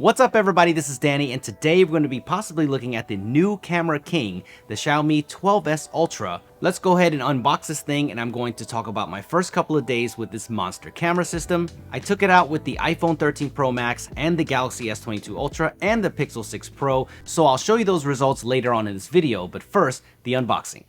What's up everybody, this is Danny, and today we're going to be possibly looking at the new camera king, the Xiaomi 12S Ultra. Let's go ahead and unbox this thing, and I'm going to talk about my first couple of days with this monster camera system. I took it out with the iPhone 13 Pro Max and the Galaxy S22 Ultra and the Pixel 6 Pro, so I'll show you those results later on in this video, but first, the unboxing.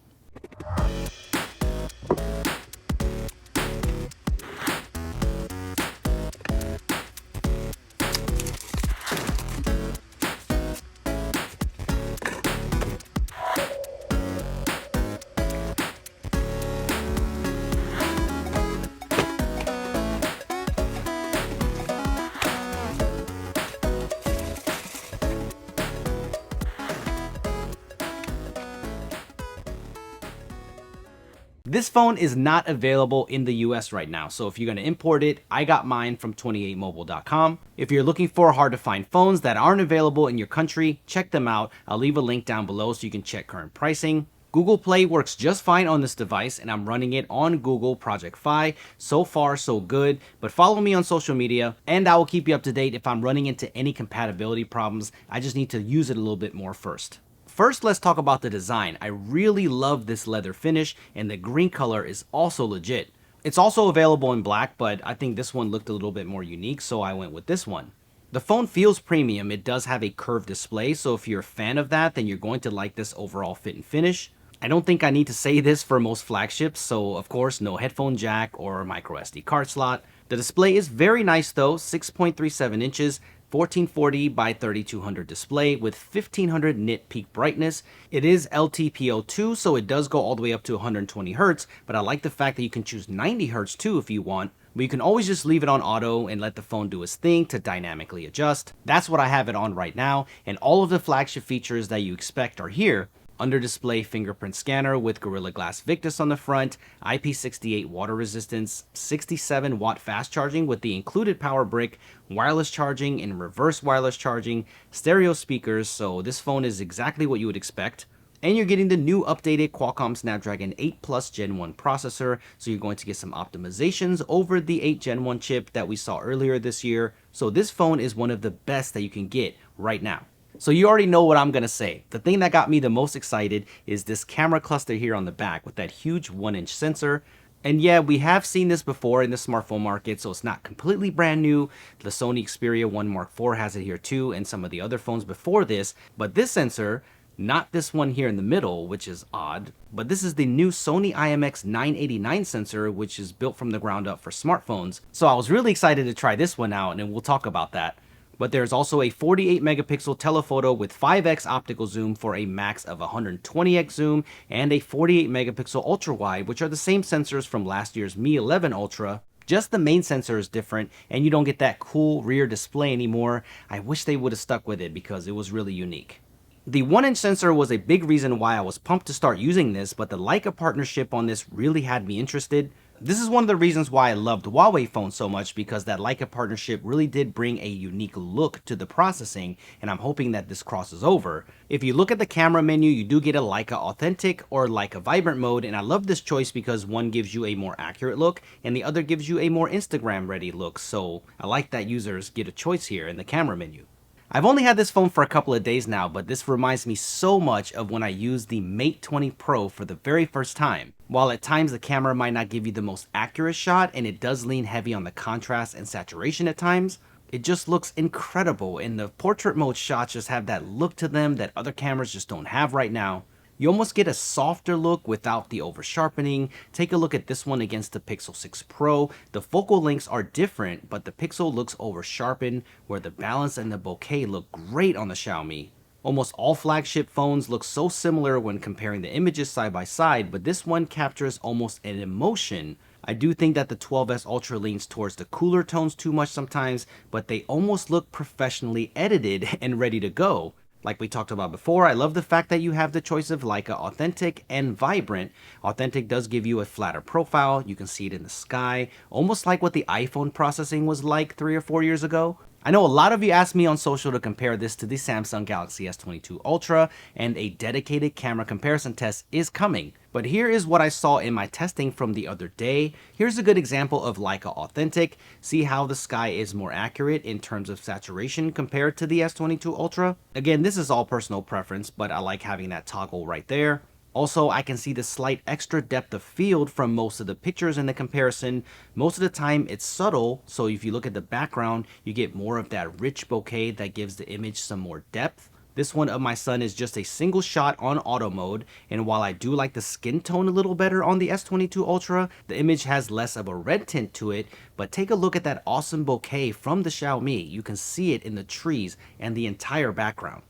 This phone is not available in the US right now, so if you're going to import it, I got mine from 28mobile.com. If you're looking for hard to find phones that aren't available in your country, check them out. I'll leave a link down below so you can check current pricing. Google Play works just fine on this device, and I'm running it on Google Project Fi. So far, so good, but follow me on social media, and I will keep you up to date if I'm running into any compatibility problems. I just need to use it a little bit more first. First, let's talk about the design. I really love this leather finish, and the green color is also legit. It's also available in black, but I think this one looked a little bit more unique, so I went with this one. The phone feels premium. It does have a curved display, so if you're a fan of that, then you're going to like this overall fit and finish. I don't think I need to say this for most flagships, so of course no headphone jack or micro SD card slot. The display is very nice though, 6.37 inches, 1440 by 3200 display with 1500 nit peak brightness. It is LTPO2, so it does go all the way up to 120 Hz, but I like the fact that you can choose 90 Hz too if you want, but you can always just leave it on auto and let the phone do its thing to dynamically adjust. That's what I have it on right now, and all of the flagship features that you expect are here. Under display fingerprint scanner with Gorilla Glass Victus on the front, IP68 water resistance, 67 watt fast charging with the included power brick, wireless charging and reverse wireless charging, stereo speakers, so this phone is exactly what you would expect. And you're getting the new updated Qualcomm Snapdragon 8 Plus Gen 1 processor, so you're going to get some optimizations over the 8 Gen 1 chip that we saw earlier this year. So this phone is one of the best that you can get right now. So you already know what I'm going to say. The thing that got me the most excited is this camera cluster here on the back with that huge 1-inch sensor. And yeah, we have seen this before in the smartphone market, so it's not completely brand new. The Sony Xperia 1 Mark IV has it here too, and some of the other phones before this. But this sensor, not this one here in the middle, which is odd, but this is the new Sony IMX989 sensor, which is built from the ground up for smartphones. So I was really excited to try this one out, and we'll talk about that. But there's also a 48 megapixel telephoto with 5x optical zoom for a max of 120x zoom, and a 48 megapixel ultra wide, which are the same sensors from last year's Mi 11 Ultra. Just the main sensor is different, and you don't get that cool rear display anymore. I wish they would have stuck with it because it was really unique. The 1-inch sensor was a big reason why I was pumped to start using this, but the Leica partnership on this really had me interested. This is one of the reasons why I loved Huawei phones so much, because that Leica partnership really did bring a unique look to the processing, and I'm hoping that this crosses over. If you look at the camera menu, you do get a Leica Authentic or Leica Vibrant mode, and I love this choice because one gives you a more accurate look and the other gives you a more Instagram ready look, so I like that users get a choice here in the camera menu. I've only had this phone for a couple of days now, but this reminds me so much of when I used the Mate 20 Pro for the very first time. While at times the camera might not give you the most accurate shot, and it does lean heavy on the contrast and saturation at times, it just looks incredible, and the portrait mode shots just have that look to them that other cameras just don't have right now. You almost get a softer look without the over sharpening. Take a look at this one against the Pixel 6 Pro. The focal lengths are different, but the Pixel looks over sharpened, where the balance and the bokeh look great on the Xiaomi. Almost all flagship phones look so similar when comparing the images side by side, but this one captures almost an emotion. I do think that the 12S Ultra leans towards the cooler tones too much sometimes, but they almost look professionally edited and ready to go. Like we talked about before, I love the fact that you have the choice of Leica Authentic and Vibrant. Authentic does give you a flatter profile. You can see it in the sky, almost like what the iPhone processing was like 3 or 4 years ago. I know a lot of you asked me on social to compare this to the Samsung Galaxy S22 Ultra, and a dedicated camera comparison test is coming. But here is what I saw in my testing from the other day. Here's a good example of Leica Authentic. See how the sky is more accurate in terms of saturation compared to the S22 Ultra? Again, this is all personal preference, but I like having that toggle right there. Also, I can see the slight extra depth of field from most of the pictures in the comparison. Most of the time it's subtle, so if you look at the background, you get more of that rich bokeh that gives the image some more depth. This one of my son is just a single shot on auto mode, and while I do like the skin tone a little better on the S22 Ultra, the image has less of a red tint to it. But take a look at that awesome bokeh from the Xiaomi. You can see it in the trees and the entire background.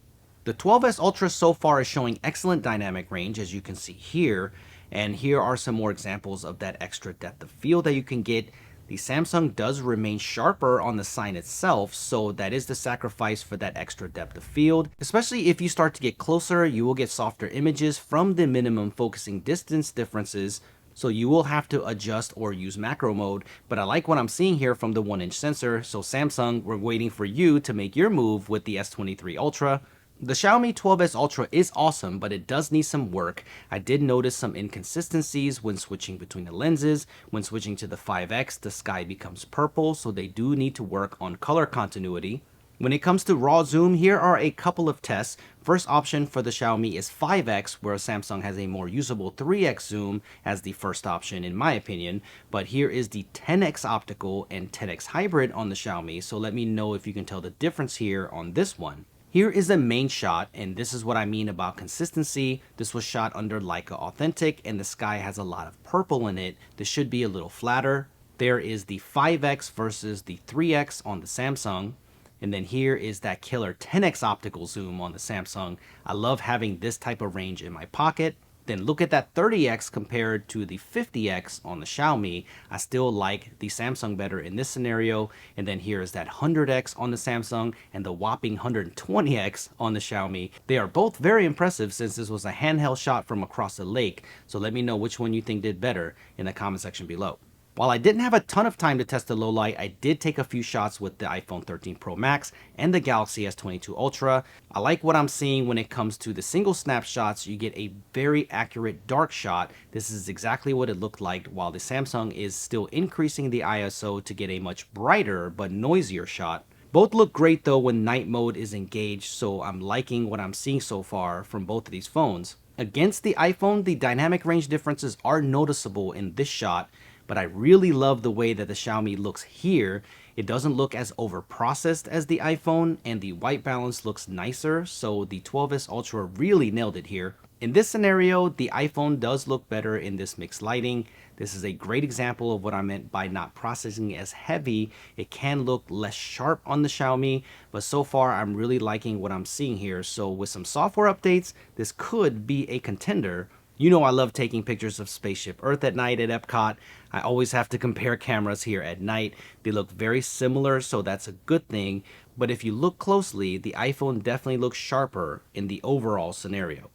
The 12S Ultra so far is showing excellent dynamic range, as you can see here, and here are some more examples of that extra depth of field that you can get. The Samsung does remain sharper on the sign itself, so that is the sacrifice for that extra depth of field. Especially if you start to get closer, you will get softer images from the minimum focusing distance differences, so you will have to adjust or use macro mode. But I like what I'm seeing here from the 1-inch sensor, so Samsung, we're waiting for you to make your move with the S23 Ultra. The Xiaomi 12S Ultra is awesome, but it does need some work. I did notice some inconsistencies when switching between the lenses. When switching to the 5X, the sky becomes purple, so they do need to work on color continuity. When it comes to raw zoom, here are a couple of tests. First option for the Xiaomi is 5X, where Samsung has a more usable 3X zoom as the first option in my opinion. But here is the 10X optical and 10X hybrid on the Xiaomi, so let me know if you can tell the difference here on this one. Here is the main shot, and this is what I mean about consistency. This was shot under Leica Authentic, and the sky has a lot of purple in it. This should be a little flatter. There is the 5X versus the 3X on the Samsung. And then here is that killer 10X optical zoom on the Samsung. I love having this type of range in my pocket. Then look at that 30X compared to the 50X on the Xiaomi. I still like the Samsung better in this scenario. And then here is that 100X on the Samsung and the whopping 120X on the Xiaomi. They are both very impressive since this was a handheld shot from across the lake. So let me know which one you think did better in the comment section below. While I didn't have a ton of time to test the low light, I did take a few shots with the iPhone 13 Pro Max and the Galaxy S22 Ultra. I like what I'm seeing when it comes to the single snapshots. You get a very accurate dark shot. This is exactly what it looked like, while the Samsung is still increasing the ISO to get a much brighter but noisier shot. Both look great though when night mode is engaged, so I'm liking what I'm seeing so far from both of these phones. Against the iPhone, the dynamic range differences are noticeable in this shot, but I really love the way that the Xiaomi looks here. It doesn't look as over-processed as the iPhone, and the white balance looks nicer, so the 12S Ultra really nailed it here. In this scenario, the iPhone does look better in this mixed lighting. This is a great example of what I meant by not processing as heavy. It can look less sharp on the Xiaomi, but so far I'm really liking what I'm seeing here. So with some software updates, this could be a contender. You know I love taking pictures of Spaceship Earth at night at Epcot. I always have to compare cameras here at night. They look very similar, so that's a good thing. But if you look closely, the iPhone definitely looks sharper in the overall scenario.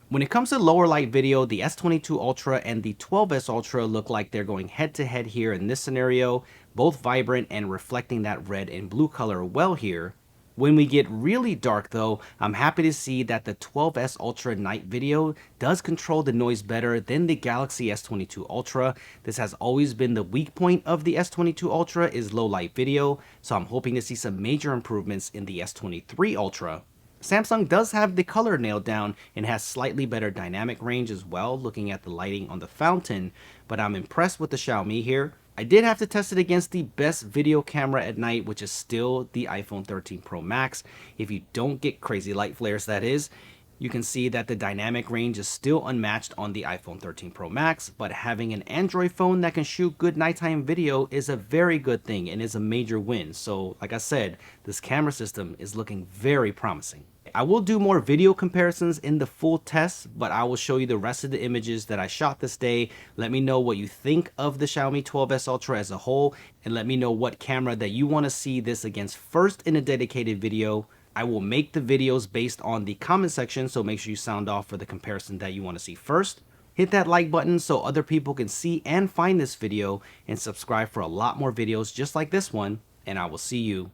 When it comes to lower light video, the S22 Ultra and the 12S Ultra look like they're going head to head here in this scenario, both vibrant and reflecting that red and blue color well here. When we get really dark though, I'm happy to see that the 12S Ultra night video does control the noise better than the Galaxy S22 Ultra. This has always been the weak point of the S22 Ultra is low light video, so I'm hoping to see some major improvements in the S23 Ultra. Samsung does have the color nailed down and has slightly better dynamic range as well, looking at the lighting on the fountain, but I'm impressed with the Xiaomi here. I did have to test it against the best video camera at night, which is still the iPhone 13 Pro Max. If you don't get crazy light flares, that is. You can see that the dynamic range is still unmatched on the iPhone 13 Pro Max, but having an Android phone that can shoot good nighttime video is a very good thing and is a major win. So like I said, this camera system is looking very promising. I will do more video comparisons in the full test, but I will show you the rest of the images that I shot this day. Let me know what you think of the Xiaomi 12S Ultra as a whole, and let me know what camera that you want to see this against first in a dedicated video. I will make the videos based on the comment section, so make sure you sound off for the comparison that you want to see first. Hit that like button so other people can see and find this video, and subscribe for a lot more videos just like this one, and I will see you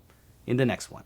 in the next one.